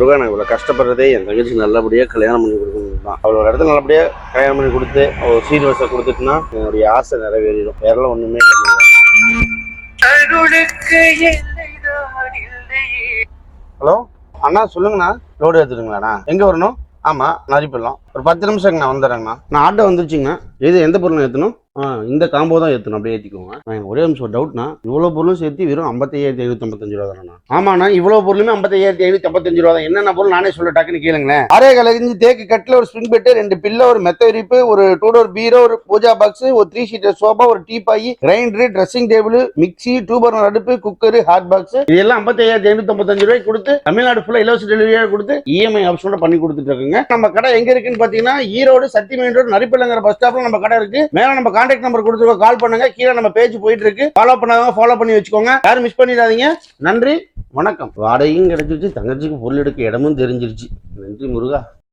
முருகா நான் இவ்வளோ கஷ்டப்படுறதே என் தங்கச்சிக்கு நல்லபடியாக கல்யாணம் பண்ணி கொடுக்கணும் தான். அவளோட இடத்துல நல்லபடியாக கல்யாணம் பண்ணி கொடுத்து அவள் சீர்வரிசை கொடுத்துட்டுனா என்னுடைய ஆசை நிறைவேறிடும். வேறெல்லாம் ஒன்றுமே இல்லை. ஹலோ அண்ணா சொல்லுங்கண்ணா. லோடு எடுத்துட்டுங்களாண்ணா? எங்கே வரணும்? ஆமாம் நரிப்பள்ளம். ஒரு 10 நிமிஷங்கண்ணா வந்துடுறேங்கண்ணா. நான் ஆட்டோ வந்துருச்சுங்கண்ணா. எந்த பொருள் ஏற்றணும்? இந்த காம்போ தான் ஏற்றணும். அப்படியே ஏற்றிக்கோங்க. நான் ஒரே நிமிஷம் ஒரு டவுட்னா, இவ்வளோ பொருளும் சேர்த்து வெறும் 55,555 ரூபா தானே? ஆமாண்ணா, இவ்வளோ பொருளுமே 55,555 ரூபா தான். என்னென்ன பொருள் நானே சொல்ல டக்குன்னு கேளுங்களேன். அரே கலஞ்சி தேக்கு கட்டில், ஒரு ஸ்ப்ரிங் பெட்டு, 2 பில்லோ, ஒரு மெத்த விரிப்பு, ஒரு 2 டோர் பீரோ, ஒரு பூஜா பாக்ஸ், ஒரு 3 சீட்டர் சோபா, ஒரு teapoy, grinder, dressing table, mixie, 2 burner அடுப்பு, குக்கரு, ஹாட் பாக்ஸ், இதெல்லாம் 55,555 ரூபாய்க்கு கொடுத்து தமிழ்நாடு ஃபுல்லாக இலவச டெலிவரியாக கொடுத்து இஎம்ஐ ஆப்ஷனோட பண்ணி கொடுத்துட்டு இருக்குங்க. நம்ம கடை எங்க இருக்குன்னு பாத்தீங்கன்னா, ஈரோடு சத்தி மெயின் ரோடு நரிப்பள்ளங்கிற பஸ் ஸ்டாப்ல நம்ம கடை இருக்கு. மேல நம்ம கான்டாக்ட் நம்பர் கொடுத்துருக்கோம், கால் பண்ணுங்க. கீழே நம்ம பேஜ் போயிட்டு இருக்கு. ஃபாலோ பண்ணாதவங்க ஃபாலோ பண்ணி வச்சுக்கோங்க. யாரும் மிஸ் பண்ணிடாதீங்க. நன்றி, வணக்கம். வாடகையும் கிடைச்சிருச்சு, தங்கச்சிக்கு பொருள் எடுக்க இடமும் தெரிஞ்சிருச்சு. நன்றி முருகா.